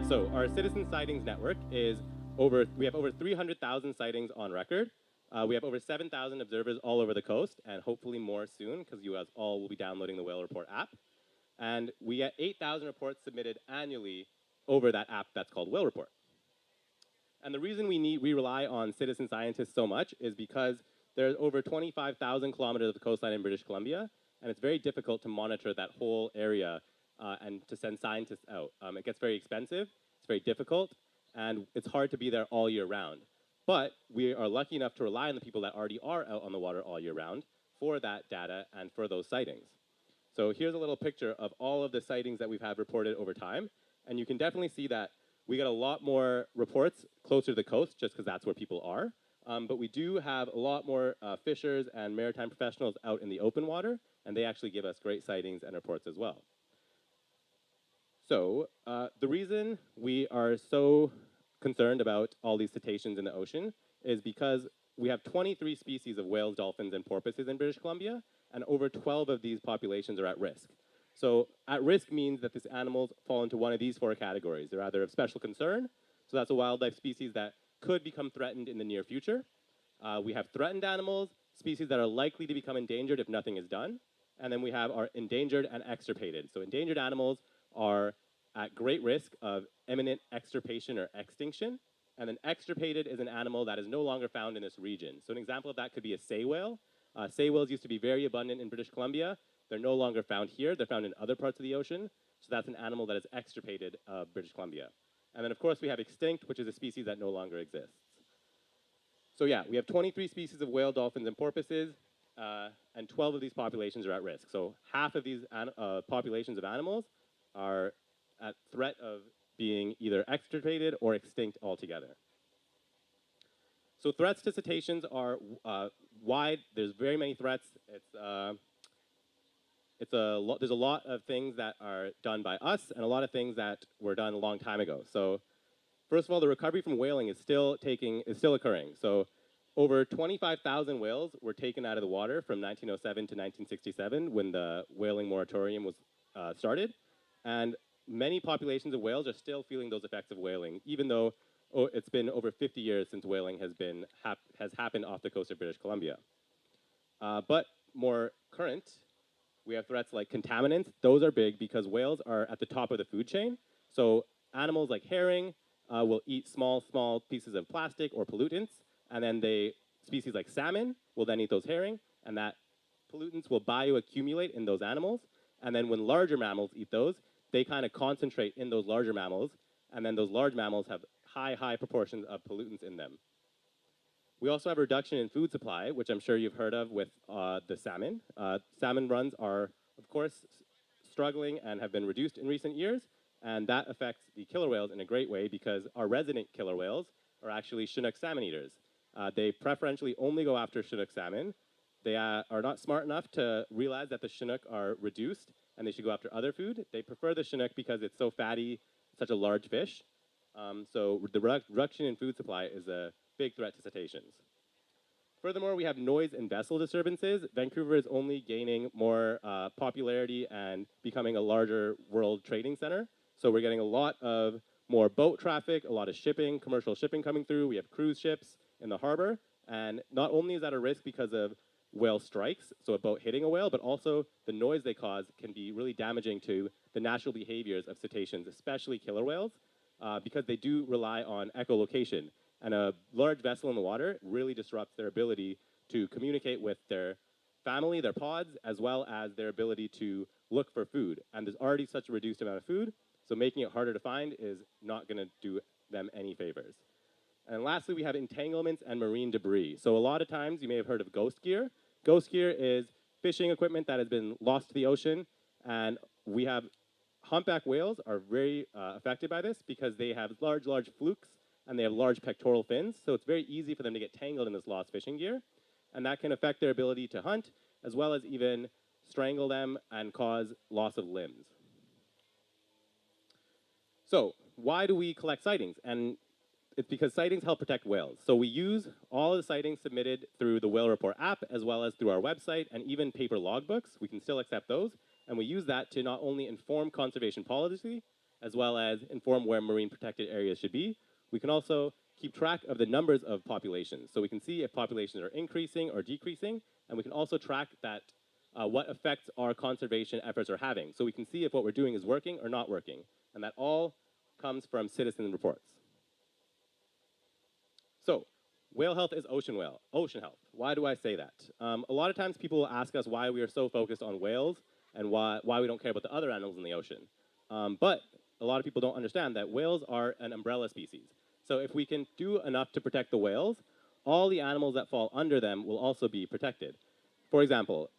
So our citizen sightings network is we have over 300,000 sightings on record. We have over 7,000 observers all over the coast, and hopefully more soon, because you guys all will be downloading the Whale Report app. And we get 8,000 reports submitted annually over that app that's called Whale Report. And the reason we rely on citizen scientists so much is because there's over 25,000 kilometers of coastline in British Columbia, and it's very difficult to monitor that whole area and to send scientists out. It gets very expensive, it's very difficult, and it's hard to be there all year round. But we are lucky enough to rely on the people that already are out on the water all year round for that data and for those sightings. So here's a little picture of all of the sightings that we've had reported over time, and you can definitely see that we get a lot more reports closer to the coast just because that's where people are. But we do have a lot more fishers and maritime professionals out in the open water, and they actually give us great sightings and reports as well. So the reason we are so concerned about all these cetaceans in the ocean is because we have 23 species of whales, dolphins, and porpoises in British Columbia, and over 12 of these populations are at risk. So at risk means that these animals fall into one of these four categories. They're either of special concern, so that's a wildlife species that could become threatened in the near future. We have threatened animals, species that are likely to become endangered if nothing is done. And then we have our endangered and extirpated. So endangered animals are at great risk of imminent extirpation or extinction. And then extirpated is an animal that is no longer found in this region. So an example of that could be a sei whale. Sei whales used to be very abundant in British Columbia. They're no longer found here. They're found in other parts of the ocean. So that's an animal that is extirpated of British Columbia. And then, of course, we have extinct, which is a species that no longer exists. So yeah, we have 23 species of whale, dolphins, and porpoises, and 12 of these populations are at risk. So half of these populations of animals are at threat of being either extirpated or extinct altogether. So threats to cetaceans are wide. There's very many threats. There's a lot of things that are done by us and a lot of things that were done a long time ago. So first of all, the recovery from whaling is still occurring. So over 25,000 whales were taken out of the water from 1907 to 1967 when the whaling moratorium was started. And many populations of whales are still feeling those effects of whaling, even though it's been over 50 years since whaling has happened off the coast of British Columbia. But more current, we have threats like contaminants. Those are big because whales are at the top of the food chain. So animals like herring will eat small pieces of plastic or pollutants, and then species like salmon will then eat those herring, and that pollutants will bioaccumulate in those animals. And then when larger mammals eat those, they kind of concentrate in those larger mammals, and then those large mammals have high proportions of pollutants in them. We also have a reduction in food supply, which I'm sure you've heard of with the salmon. Salmon runs are, of course, struggling and have been reduced in recent years, and that affects the killer whales in a great way because our resident killer whales are actually Chinook salmon eaters. They preferentially only go after Chinook salmon. They are not smart enough to realize that the Chinook are reduced and they should go after other food. They prefer the Chinook because it's so fatty, such a large fish. So the reduction in food supply is a big threat to cetaceans. Furthermore, we have noise and vessel disturbances. Vancouver is only gaining more popularity and becoming a larger world trading center. So we're getting a lot of more boat traffic, a lot of shipping, commercial shipping coming through. We have cruise ships in the harbor. And not only is that a risk because of whale strikes, so a boat hitting a whale, but also the noise they cause can be really damaging to the natural behaviors of cetaceans, especially killer whales, because they do rely on echolocation. And a large vessel in the water really disrupts their ability to communicate with their family, their pods, as well as their ability to look for food. And there's already such a reduced amount of food, so making it harder to find is not going to do them any favors. And lastly, we have entanglements and marine debris. So a lot of times, you may have heard of ghost gear. Ghost gear is fishing equipment that has been lost to the ocean, and we have humpback whales are very affected by this because they have large flukes and they have large pectoral fins, so it's very easy for them to get tangled in this lost fishing gear, and that can affect their ability to hunt, as well as even strangle them and cause loss of limbs. So why do we collect sightings? And it's because sightings help protect whales. So we use all of the sightings submitted through the Whale Report app, as well as through our website, and even paper logbooks. We can still accept those, and we use that to not only inform conservation policy, as well as inform where marine protected areas should be. We can also keep track of the numbers of populations. So we can see if populations are increasing or decreasing, and we can also track that what effects our conservation efforts are having. So we can see if what we're doing is working or not working. And that all comes from citizen reports. So whale health is ocean health. Why do I say that? A lot of times people will ask us why we are so focused on whales and why we don't care about the other animals in the ocean. But a lot of people don't understand that whales are an umbrella species. So if we can do enough to protect the whales, all the animals that fall under them will also be protected. For example,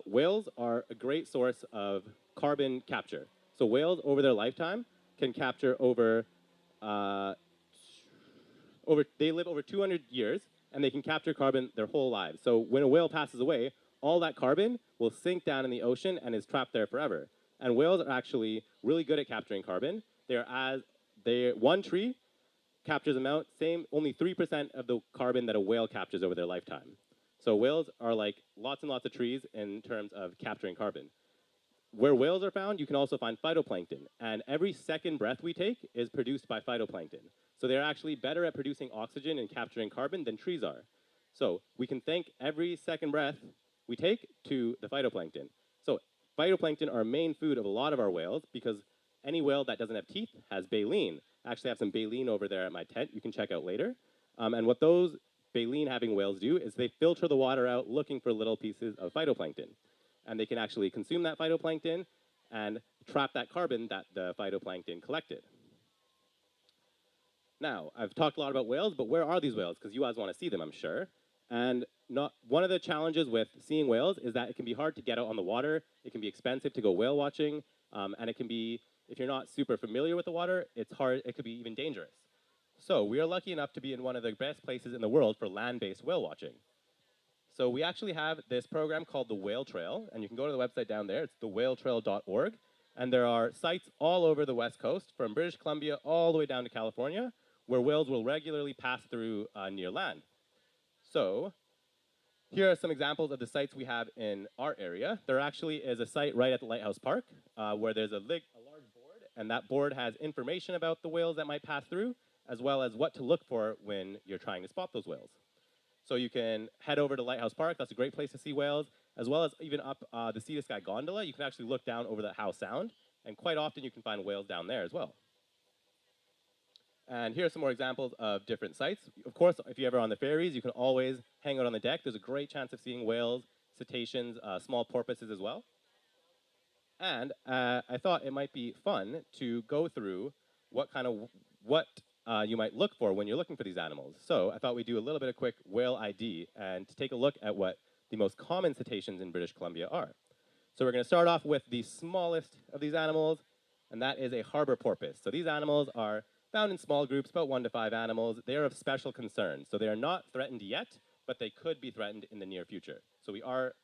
whales are a great source of carbon capture. So whales, over their lifetime, can capture uh, they live over 200 years, and they can capture carbon their whole lives. So when a whale passes away, all that carbon will sink down in the ocean and is trapped there forever. And whales are actually really good at capturing carbon. One tree captures amount same only 3% of the carbon that a whale captures over their lifetime. So whales are like lots and lots of trees in terms of capturing carbon. Where whales are found, you can also find phytoplankton. And every second breath we take is produced by phytoplankton. So they're actually better at producing oxygen and capturing carbon than trees are. So we can thank every second breath we take to the phytoplankton. So phytoplankton are main food of a lot of our whales because any whale that doesn't have teeth has baleen. I actually have some baleen over there at my tent you can check out later. And what those baleen having whales do is they filter the water out looking for little pieces of phytoplankton. And they can actually consume that phytoplankton and trap that carbon that the phytoplankton collected. Now, I've talked a lot about whales, but where are these whales? Because you guys want to see them, I'm sure. And one of the challenges with seeing whales is that it can be hard to get out on the water. It can be expensive to go whale watching, and it can be, if you're not super familiar with the water, it's hard. It could be even dangerous. So we are lucky enough to be in one of the best places in the world for land-based whale watching. So we actually have this program called the Whale Trail, and you can go to the website down there. It's thewhaletrail.org, and there are sites all over the West Coast, from British Columbia all the way down to California, where whales will regularly pass through near land. So here are some examples of the sites we have in our area. There actually is a site right at the Lighthouse Park where there's a large board, and that board has information about the whales that might pass through, as well as what to look for when you're trying to spot those whales. So you can head over to Lighthouse Park. That's a great place to see whales, as well as even up the Sea to Sky gondola. You can actually look down over the Howe Sound, and quite often you can find whales down there as well. And here are some more examples of different sites. Of course, if you're ever on the ferries, you can always hang out on the deck. There's a great chance of seeing whales, cetaceans, small porpoises as well. And I thought it might be fun to go through what you might look for when you're looking for these animals. So I thought we'd do a little bit of quick whale ID and to take a look at what the most common cetaceans in British Columbia are. So we're going to start off with the smallest of these animals, and that is a harbor porpoise. So these animals are found in small groups, about 1 to 5 animals. They are of special concern. So they are not threatened yet, but they could be threatened in the near future. So we are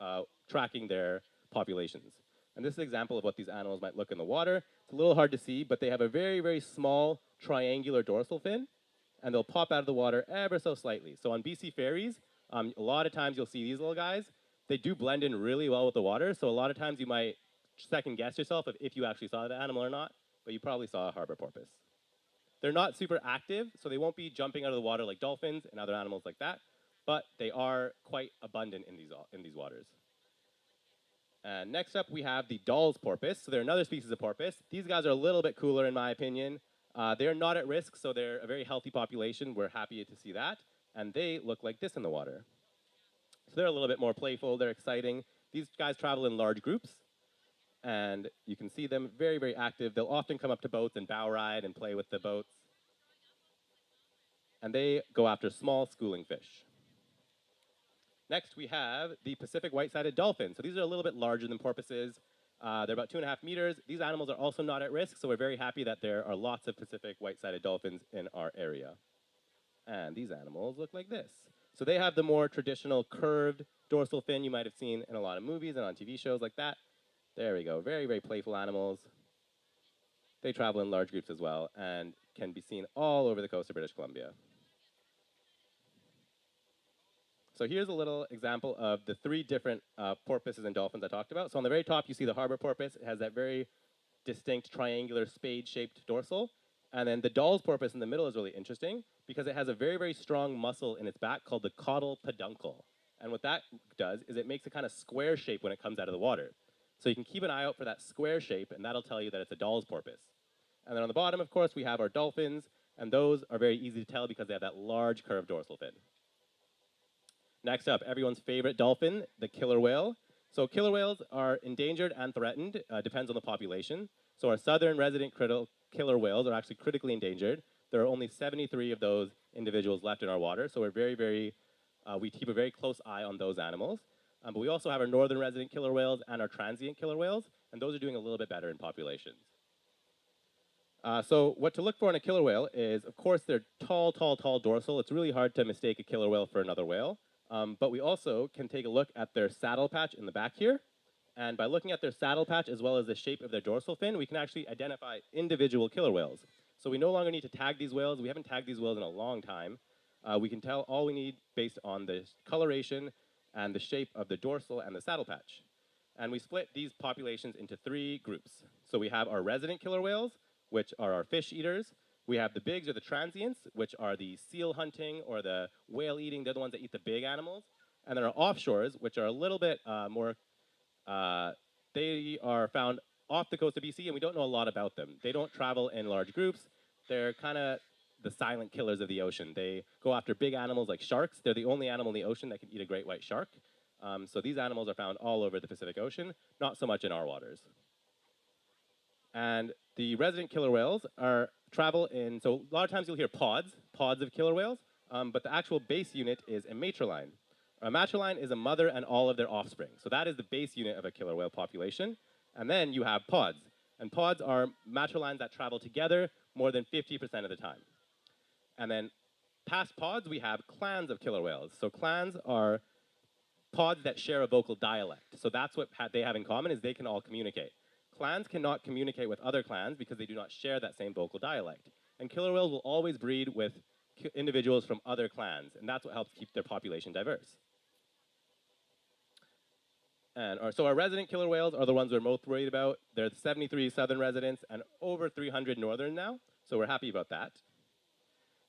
tracking their populations. And this is an example of what these animals might look in the water. It's a little hard to see, but they have a very, very small triangular dorsal fin, and they'll pop out of the water ever so slightly. So on BC ferries, a lot of times you'll see these little guys. They do blend in really well with the water, so a lot of times you might second guess yourself if you actually saw the animal or not, but you probably saw a harbor porpoise. They're not super active, so they won't be jumping out of the water like dolphins and other animals like that, but they are quite abundant in these waters. And next up, we have the Dall's porpoise. So they're another species of porpoise. These guys are a little bit cooler, in my opinion. They're not at risk, so they're a very healthy population. We're happy to see that. And they look like this in the water. So they're a little bit more playful. They're exciting. These guys travel in large groups. And you can see them very, very active. They'll often come up to boats and bow ride and play with the boats. And they go after small schooling fish. Next, we have the Pacific white-sided dolphin. So these are a little bit larger than porpoises. They're about 2.5 meters. These animals are also not at risk, so we're very happy that there are lots of Pacific white-sided dolphins in our area. And these animals look like this. So they have the more traditional curved dorsal fin you might have seen in a lot of movies and on TV shows like that. There we go. Very, very playful animals. They travel in large groups as well and can be seen all over the coast of British Columbia. So here's a little example of the 3 different porpoises and dolphins I talked about. So on the very top, you see the harbor porpoise. It has that very distinct triangular spade-shaped dorsal. And then the doll's porpoise in the middle is really interesting because it has a very, very strong muscle in its back called the caudal peduncle. And what that does is it makes a kind of square shape when it comes out of the water. So you can keep an eye out for that square shape, and that'll tell you that it's a doll's porpoise. And then on the bottom, of course, we have our dolphins, and those are very easy to tell because they have that large curved dorsal fin. Next up, everyone's favorite dolphin, the killer whale. So killer whales are endangered and threatened, depends on the population. So our southern resident killer whales are actually critically endangered. There are only 73 of those individuals left in our water, so we keep a very close eye on those animals. But we also have our northern resident killer whales and our transient killer whales, and those are doing a little bit better in populations. So what to look for in a killer whale is, of course, their tall, tall, tall dorsal. It's really hard to mistake a killer whale for another whale. But we also can take a look at their saddle patch in the back here. And by looking at their saddle patch as well as the shape of their dorsal fin, we can actually identify individual killer whales. So we no longer need to tag these whales. We haven't tagged these whales in a long time. We can tell all we need based on the coloration and the shape of the dorsal and the saddle patch. And we split these populations into 3 groups. So we have our resident killer whales, which are our fish eaters. We have the bigs or the transients, which are the seal hunting or the whale eating. They're the ones that eat the big animals. And then our offshores, which are a little bit more, they are found off the coast of BC, and we don't know a lot about them. They don't travel in large groups. They're kind of the silent killers of the ocean. They go after big animals like sharks. They're the only animal in the ocean that can eat a great white shark. So these animals are found all over the Pacific Ocean, not so much in our waters. And the resident killer whales travel in, so a lot of times you'll hear pods of killer whales, but the actual base unit is a matriline. A matriline is a mother and all of their offspring. So that is the base unit of a killer whale population. And then you have pods. And pods are matrilines that travel together more than 50% of the time. And then past pods, we have clans of killer whales. So clans are pods that share a vocal dialect. So that's what they have in common, is they can all communicate. Clans cannot communicate with other clans because they do not share that same vocal dialect. And killer whales will always breed with individuals from other clans, and that's what helps keep their population diverse. And so our resident killer whales are the ones we're most worried about. There are 73 southern residents and over 300 northern now, so we're happy about that.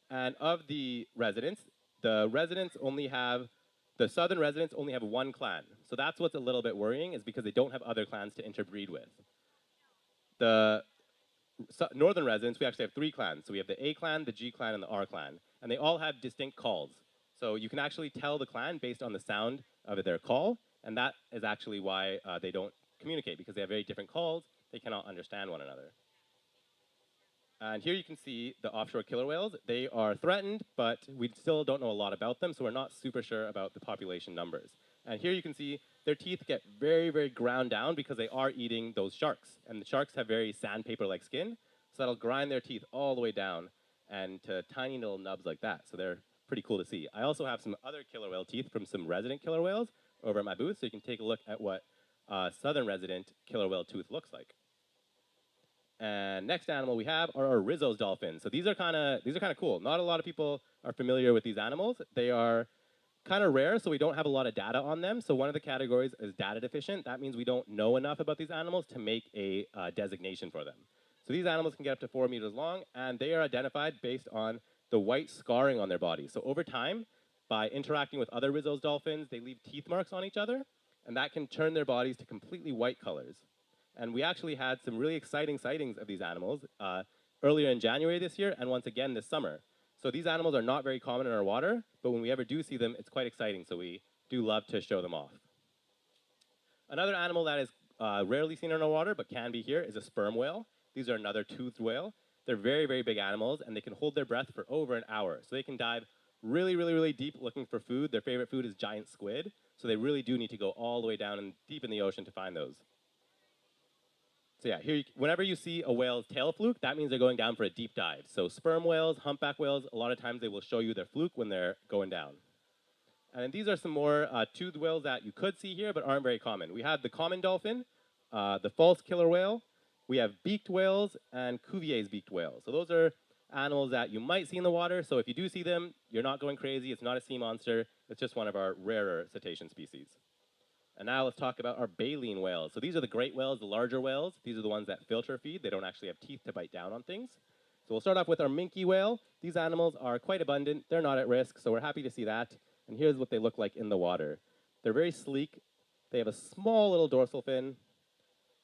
And of the southern residents only have 1 clan. So that's what's a little bit worrying, is because they don't have other clans to interbreed with. The northern residents, we actually have 3 clans. So we have the A clan, the G clan, and the R clan. And they all have distinct calls. So you can actually tell the clan based on the sound of their call, and that is actually why they don't communicate, because they have very different calls. They cannot understand one another. And here you can see the offshore killer whales. They are threatened, but we still don't know a lot about them, so we're not super sure about the population numbers. And here you can see their teeth get very, very ground down because they are eating those sharks. And the sharks have very sandpaper-like skin, so that'll grind their teeth all the way down and to tiny little nubs like that. So they're pretty cool to see. I also have some other killer whale teeth from some resident killer whales over at my booth, so you can take a look at what southern resident killer whale tooth looks like. And next animal we have are our Rizzo's dolphins. So these are kind of cool. Not a lot of people are familiar with these animals. They are kind of rare, so we don't have a lot of data on them. So one of the categories is data deficient. That means we don't know enough about these animals to make a designation for them. So these animals can get up to 4 meters long, and they are identified based on the white scarring on their body. So over time, by interacting with other Rizzo's dolphins, they leave teeth marks on each other, and that can turn their bodies to completely white colors. And we actually had some really exciting sightings of these animals earlier in January this year and once again this summer. So these animals are not very common in our water, but when we ever do see them, it's quite exciting, so we do love to show them off. Another animal that is rarely seen in our water, but can be here, is a sperm whale. These are another toothed whale. They're very, very big animals, and they can hold their breath for over an hour. So they can dive really, really, really deep looking for food. Their favorite food is giant squid, so they really do need to go all the way down and deep in the ocean to find those. So yeah, here, whenever you see a whale's tail fluke, that means they're going down for a deep dive. So sperm whales, humpback whales, a lot of times they will show you their fluke when they're going down. And these are some more toothed whales that you could see here, but aren't very common. We have the common dolphin, the false killer whale, we have beaked whales, and Cuvier's beaked whale. So those are animals that you might see in the water. So if you do see them, you're not going crazy. It's not a sea monster. It's just one of our rarer cetacean species. And now let's talk about our baleen whales. So these are the great whales, the larger whales. These are the ones that filter feed. They don't actually have teeth to bite down on things. So we'll start off with our minke whale. These animals are quite abundant. They're not at risk, so we're happy to see that. And here's what they look like in the water. They're very sleek. They have a small little dorsal fin,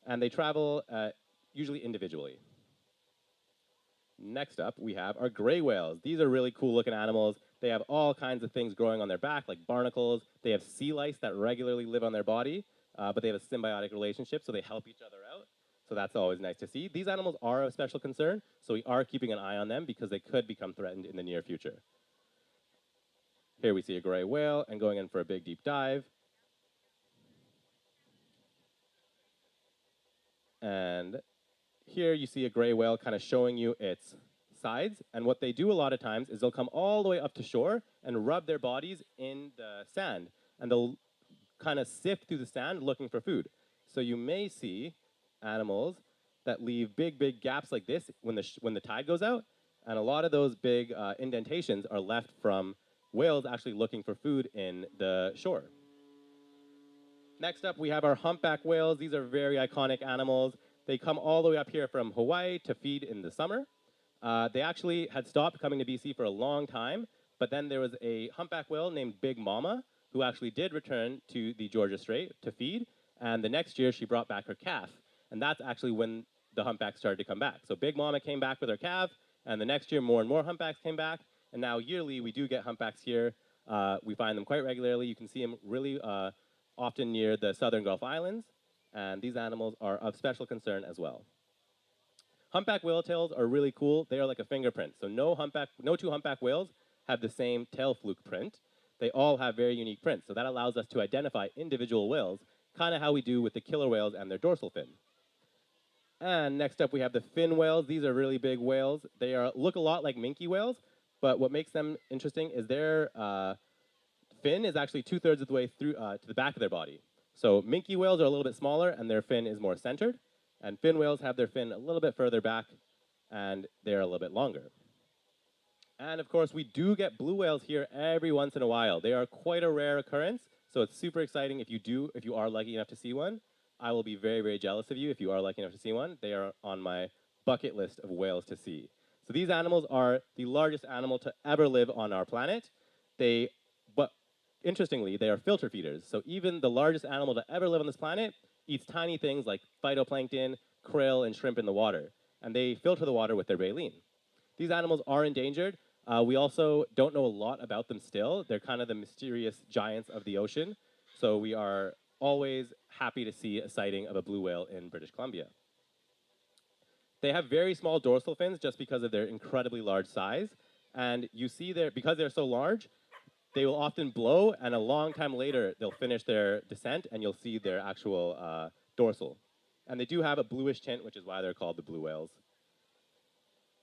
and they travel usually individually. Next up, we have our gray whales. These are really cool looking animals. They have all kinds of things growing on their back, like barnacles. They have sea lice that regularly live on their body, but they have a symbiotic relationship, so they help each other out. So that's always nice to see. These animals are of special concern, so we are keeping an eye on them because they could become threatened in the near future. Here we see a gray whale and going in for a big deep dive. And here you see a gray whale kind of showing you its sides. And what they do a lot of times is they'll come all the way up to shore and rub their bodies in the sand. And they'll kind of sift through the sand looking for food. So you may see animals that leave big gaps like this when the tide goes out. And a lot of those big indentations are left from whales actually looking for food in the shore. Next up, we have our humpback whales. These are very iconic animals. They come all the way up here from Hawaii to feed in the summer. They actually had stopped coming to BC for a long time, but then there was a humpback whale named Big Mama who actually did return to the Georgia Strait to feed, and the next year she brought back her calf, and that's actually when the humpbacks started to come back. So Big Mama came back with her calf, and the next year more and more humpbacks came back, and now yearly we do get humpbacks here. We find them quite regularly. You can see them really often near the southern Gulf Islands, and these animals are of special concern as well. Humpback whale tails are really cool. They are like a fingerprint. So no two humpback whales have the same tail fluke print. They all have very unique prints. So that allows us to identify individual whales, kind of how we do with the killer whales and their dorsal fin. And next up we have the fin whales. These are really big whales. They look a lot like minke whales, but what makes them interesting is their fin is actually 2/3 of the way through to the back of their body. So minke whales are a little bit smaller and their fin is more centered. And fin whales have their fin a little bit further back, and they're a little bit longer. And of course, we do get blue whales here every once in a while. They are quite a rare occurrence, so it's super exciting if you are lucky enough to see one. I will be very jealous of you if you are lucky enough to see one. They are on my bucket list of whales to see. So these animals are the largest animal to ever live on our planet. But interestingly, they are filter feeders. So even the largest animal to ever live on this planet eats tiny things like phytoplankton, krill, and shrimp in the water. And they filter the water with their baleen. These animals are endangered. We also don't know a lot about them still. They're kind of the mysterious giants of the ocean. So we are always happy to see a sighting of a blue whale in British Columbia. They have very small dorsal fins just because of their incredibly large size. And you see because they're so large, they will often blow, and a long time later, they'll finish their descent, and you'll see their actual dorsal. And they do have a bluish tint, which is why they're called the blue whales.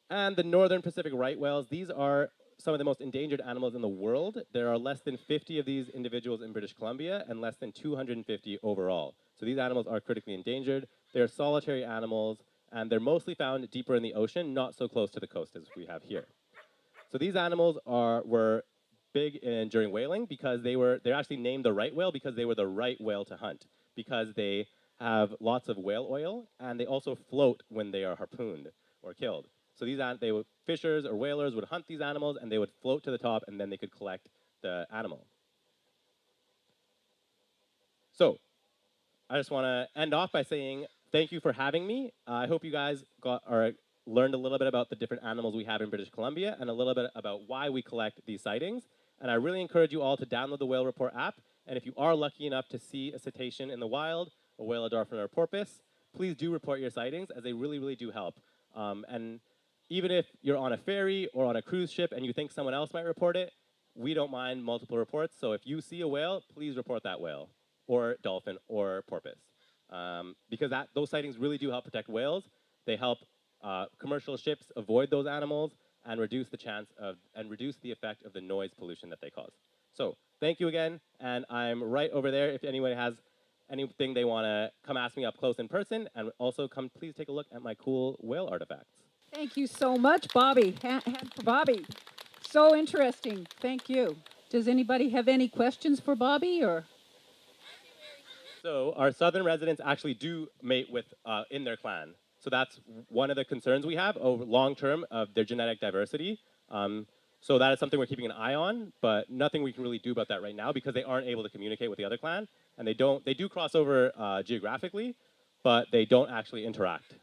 And the northern Pacific right whales, these are some of the most endangered animals in the world. There are less than 50 of these individuals in British Columbia, and less than 250 overall. So these animals are critically endangered. They're solitary animals, and they're mostly found deeper in the ocean, not so close to the coast as we have here. So these animals were big during whaling because they're actually named the right whale because they were the right whale to hunt, because they have lots of whale oil, and they also float when they are harpooned or killed. So fishers or whalers would hunt these animals, and they would float to the top, and then they could collect the animal. So I just want to end off by saying thank you for having me. I hope you guys learned a little bit about the different animals we have in British Columbia and a little bit about why we collect these sightings. And I really encourage you all to download the Whale Report app. And if you are lucky enough to see a cetacean in the wild, a whale, a dolphin, or a porpoise, please do report your sightings, as they really do help. And even if you're on a ferry or on a cruise ship and you think someone else might report it, we don't mind multiple reports. So if you see a whale, please report that whale, or dolphin, or porpoise. Because those sightings really do help protect whales. They help commercial ships avoid those animals and reduce the effect of the noise pollution that they cause. So thank you again, and I'm right over there if anyone has anything they want to come ask me up close in person, and also please take a look at my cool whale artifacts. Thank you so much, Bobby. Hand for Bobby. So interesting. Thank you. Does anybody have any questions for Bobby, or? So our southern residents actually do mate with in their clan. So that's one of the concerns we have over long term of their genetic diversity. So that is something we're keeping an eye on, but nothing we can really do about that right now because they aren't able to communicate with the other clan, and they do cross over geographically, but they don't actually interact.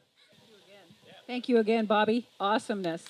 Thank you again, Bobby. Awesomeness.